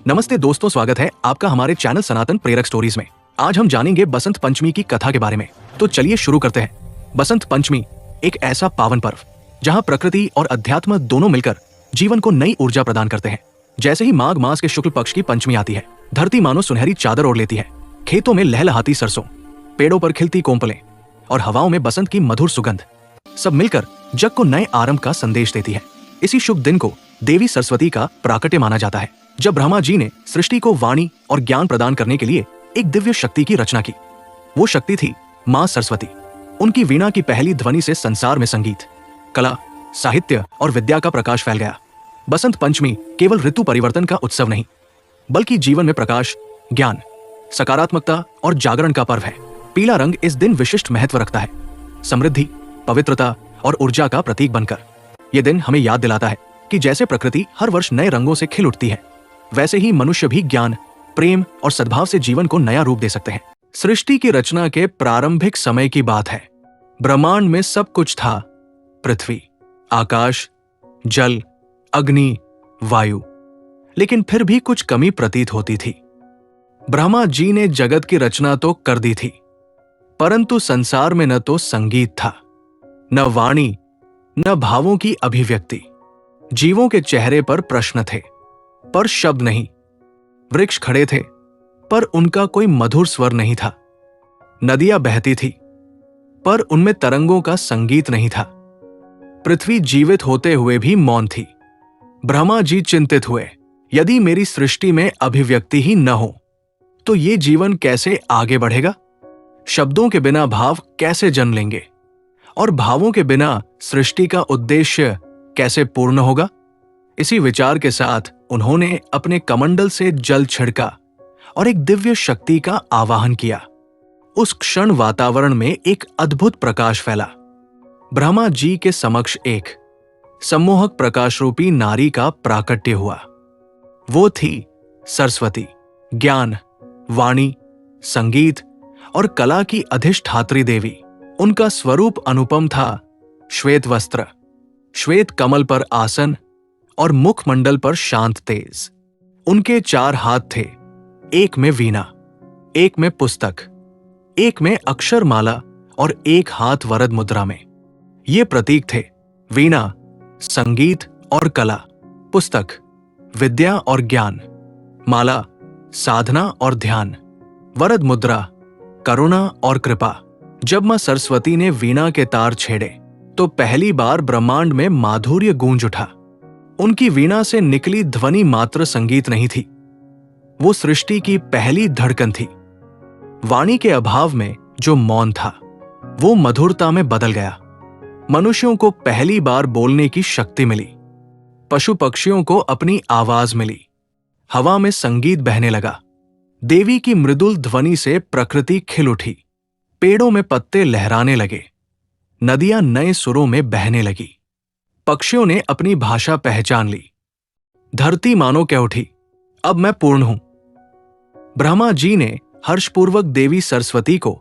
नमस्ते दोस्तों, स्वागत है आपका हमारे चैनल सनातन प्रेरक स्टोरीज में। आज हम जानेंगे बसंत पंचमी की कथा के बारे में। तो चलिए शुरू करते हैं। बसंत पंचमी एक ऐसा पावन पर्व जहां प्रकृति और अध्यात्म दोनों मिलकर जीवन को नई ऊर्जा प्रदान करते हैं। जैसे ही माघ मास के शुक्ल पक्ष की पंचमी आती है, धरती मानो सुनहरी चादर ओढ़ लेती है। खेतों में लहलहाती सरसों, पेड़ों पर खिलती कोंपलें और हवाओं में बसंत की मधुर सुगंध सब मिलकर जग को नए आरंभ का संदेश देती है। इसी शुभ दिन को देवी सरस्वती का प्राकट्य माना जाता है, जब ब्रह्मा जी ने सृष्टि को वाणी और ज्ञान प्रदान करने के लिए एक दिव्य शक्ति की रचना की। वो शक्ति थी मां सरस्वती। उनकी वीणा की पहली ध्वनि से संसार में संगीत, कला, साहित्य और विद्या का प्रकाश फैल गया। बसंत पंचमी केवल ऋतु परिवर्तन का उत्सव नहीं, बल्कि जीवन में प्रकाश, ज्ञान, सकारात्मकता और जागरण का पर्व है। पीला रंग इस दिन विशिष्ट महत्व रखता है, समृद्धि, पवित्रता और ऊर्जा का प्रतीक बनकर। यह दिन हमें याद दिलाता है कि जैसे प्रकृति हर वर्ष नए रंगों से खिल उठती है, वैसे ही मनुष्य भी ज्ञान, प्रेम और सद्भाव से जीवन को नया रूप दे सकते हैं। सृष्टि की रचना के प्रारंभिक समय की बात है। ब्रह्मांड में सब कुछ था, पृथ्वी, आकाश, जल, अग्नि, वायु। लेकिन फिर भी कुछ कमी प्रतीत होती थी। ब्रह्मा जी ने जगत की रचना तो कर दी थी, परंतु संसार में न तो संगीत था, न वाणी, न भावों की अभिव्यक्ति। जीवों के चेहरे पर प्रश्न थे, पर शब्द नहीं। वृक्ष खड़े थे, पर उनका कोई मधुर स्वर नहीं था। नदियां बहती थी, पर उनमें तरंगों का संगीत नहीं था। पृथ्वी जीवित होते हुए भी मौन थी। ब्रह्मा जी चिंतित हुए, यदि मेरी सृष्टि में अभिव्यक्ति ही न हो तो ये जीवन कैसे आगे बढ़ेगा? शब्दों के बिना भाव कैसे जन्म लेंगे? और भावों के बिना सृष्टि का उद्देश्य कैसे पूर्ण होगा? इसी विचार के साथ उन्होंने अपने कमंडल से जल छिड़का और एक दिव्य शक्ति का आवाहन किया। उस क्षण वातावरण में एक अद्भुत प्रकाश फैला। ब्रह्मा जी के समक्ष एक सम्मोहक प्रकाश रूपी नारी का प्राकट्य हुआ। वो थी सरस्वती, ज्ञान, वाणी, संगीत और कला की अधिष्ठात्री देवी। उनका स्वरूप अनुपम था। श्वेत वस्त्र, श्वेत कमल पर आसन और मुखमंडल पर शांत तेज। उनके 4 हाथ थे, एक में वीणा, एक में पुस्तक, एक में अक्षरमाला और एक हाथ वरद मुद्रा में। ये प्रतीक थे वीणा, संगीत और कला, पुस्तक, विद्या और ज्ञान, माला, साधना और ध्यान, वरद मुद्रा, करुणा और कृपा। जब मां सरस्वती ने वीणा के तार छेड़े तो पहली बार ब्रह्मांड में माधुर्य गूंज उठा। उनकी वीणा से निकली ध्वनि मात्र संगीत नहीं थी, वो सृष्टि की पहली धड़कन थी। वाणी के अभाव में जो मौन था, वो मधुरता में बदल गया। मनुष्यों को पहली बार बोलने की शक्ति मिली, पशु पक्षियों को अपनी आवाज मिली, हवा में संगीत बहने लगा। देवी की मृदुल ध्वनि से प्रकृति खिल उठी, पेड़ों में पत्ते लहराने लगे, नदियां नए सुरों में बहने लगी, पक्षियों ने अपनी भाषा पहचान ली। धरती मानो कह उठी, अब मैं पूर्ण हूं। ब्रह्मा जी ने हर्षपूर्वक देवी सरस्वती को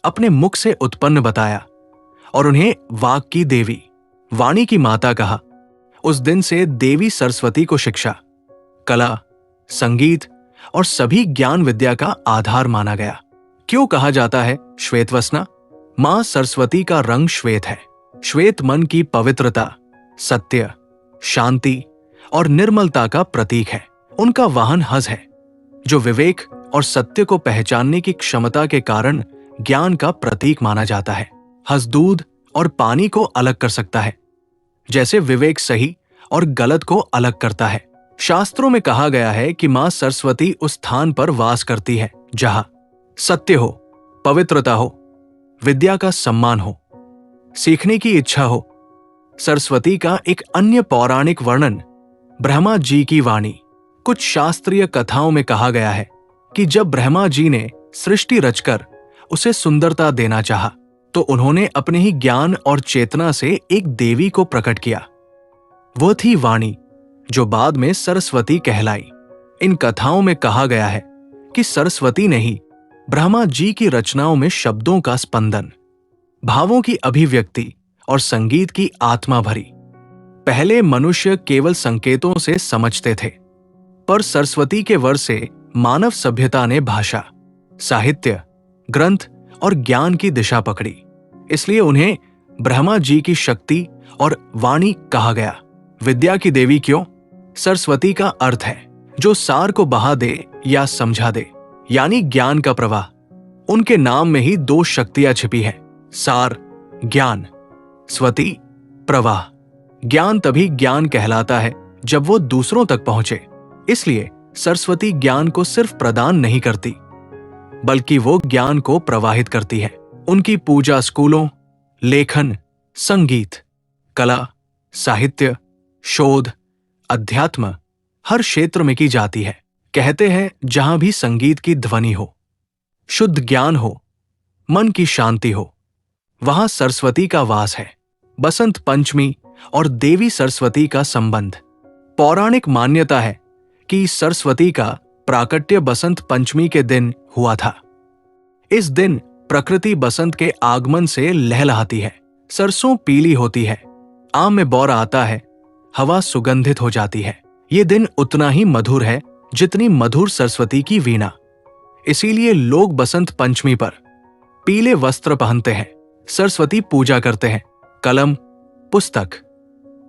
अपने मुख से उत्पन्न बताया और उन्हें वाक की देवी, वाणी की माता कहा। उस दिन से देवी सरस्वती को शिक्षा, कला, संगीत और सभी ज्ञान विद्या का आधार माना गया। क्यों कहा जाता है श्वेतवसना? मां सरस्वती का रंग श्वेत है। श्वेत मन की पवित्रता, सत्य, शांति और निर्मलता का प्रतीक है। उनका वाहन हंस है, जो विवेक और सत्य को पहचानने की क्षमता के कारण ज्ञान का प्रतीक माना जाता है। हंस दूध और पानी को अलग कर सकता है, जैसे विवेक सही और गलत को अलग करता है। शास्त्रों में कहा गया है कि मां सरस्वती उस स्थान पर वास करती है जहां सत्य हो, पवित्रता हो, विद्या का सम्मान हो, सीखने की इच्छा हो। सरस्वती का एक अन्य पौराणिक वर्णन ब्रह्मा जी की वाणी। कुछ शास्त्रीय कथाओं में कहा गया है कि जब ब्रह्मा जी ने सृष्टि रचकर उसे सुंदरता देना चाहा, तो उन्होंने अपने ही ज्ञान और चेतना से एक देवी को प्रकट किया। वह थी वाणी, जो बाद में सरस्वती कहलाई। इन कथाओं में कहा गया है कि सरस्वती ने ही ब्रह्मा जी की रचनाओं में शब्दों का स्पंदन, भावों की अभिव्यक्ति और संगीत की आत्मा भरी। पहले मनुष्य केवल संकेतों से समझते थे, पर सरस्वती के वर से मानव सभ्यता ने भाषा, साहित्य, ग्रंथ और ज्ञान की दिशा पकड़ी। इसलिए उन्हें ब्रह्मा जी की शक्ति और वाणी कहा गया। विद्या की देवी क्यों? सरस्वती का अर्थ है जो सार को बहा दे या समझा दे, यानी ज्ञान का प्रवाह। उनके नाम में ही दो शक्तियां छिपी हैं, सार ज्ञान, स्वती प्रवाह। ज्ञान तभी ज्ञान कहलाता है जब वो दूसरों तक पहुंचे। इसलिए सरस्वती ज्ञान को सिर्फ प्रदान नहीं करती, बल्कि वो ज्ञान को प्रवाहित करती है। उनकी पूजा स्कूलों, लेखन, संगीत, कला, साहित्य, शोध, अध्यात्म हर क्षेत्र में की जाती है। कहते हैं जहां भी संगीत की ध्वनि हो, शुद्ध ज्ञान हो, मन की शांति हो, वहां सरस्वती का वास है। बसंत पंचमी और देवी सरस्वती का संबंध। पौराणिक मान्यता है कि सरस्वती का प्राकट्य बसंत पंचमी के दिन हुआ था। इस दिन प्रकृति बसंत के आगमन से लहलहाती है, सरसों पीली होती है, आम में बौर आता है, हवा सुगंधित हो जाती है। ये दिन उतना ही मधुर है जितनी मधुर सरस्वती की वीणा। इसीलिए लोग बसंत पंचमी पर पीले वस्त्र पहनते हैं, सरस्वती पूजा करते हैं, कलम, पुस्तक,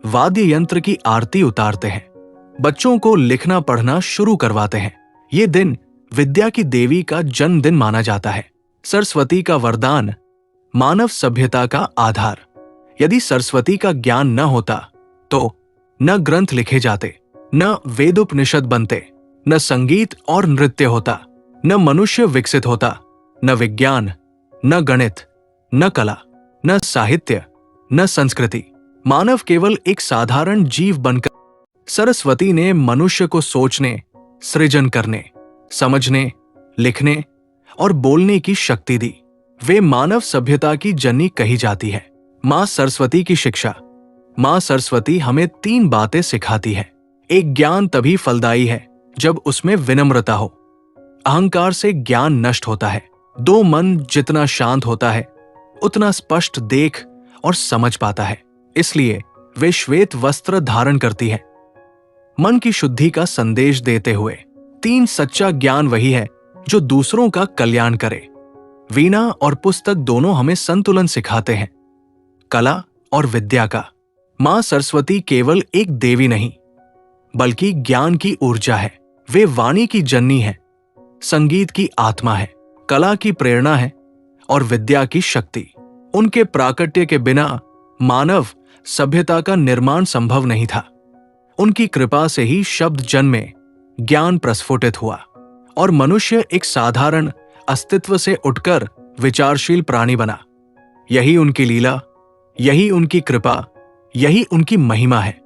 वाद्य यंत्र की आरती उतारते हैं, बच्चों को लिखना पढ़ना शुरू करवाते हैं। ये दिन विद्या की देवी का जन्मदिन माना जाता है। सरस्वती का वरदान, मानव सभ्यता का आधार। यदि सरस्वती का ज्ञान न होता तो न ग्रंथ लिखे जाते, न वेदोपनिषद बनते, न संगीत और नृत्य होता, न मनुष्य विकसित होता, न विज्ञान, न गणित, न कला, न साहित्य, न संस्कृति। मानव केवल एक साधारण जीव बनकर सरस्वती ने मनुष्य को सोचने, सृजन करने, समझने, लिखने और बोलने की शक्ति दी। वे मानव सभ्यता की जननी कही जाती है। मां सरस्वती की शिक्षा। मां सरस्वती हमें 3 बातें सिखाती है। एक, ज्ञान तभी फलदायी है जब उसमें विनम्रता हो। अहंकार से ज्ञान नष्ट होता है। 2, मन जितना शांत होता है उतना स्पष्ट देख और समझ पाता है। इसलिए वे श्वेत वस्त्र धारण करती है, मन की शुद्धि का संदेश देते हुए। 3, सच्चा ज्ञान वही है जो दूसरों का कल्याण करे। वीणा और पुस्तक दोनों हमें संतुलन सिखाते हैं, कला और विद्या का। मां सरस्वती केवल एक देवी नहीं, बल्कि ज्ञान की ऊर्जा है। वे वाणी की जननी है, संगीत की आत्मा है, कला की प्रेरणा है और विद्या की शक्ति। उनके प्राकट्य के बिना मानव सभ्यता का निर्माण संभव नहीं था। उनकी कृपा से ही शब्द जन्मे, ज्ञान प्रस्फुटित हुआ और मनुष्य एक साधारण अस्तित्व से उठकर विचारशील प्राणी बना। यही उनकी लीला, यही उनकी कृपा, यही उनकी महिमा है।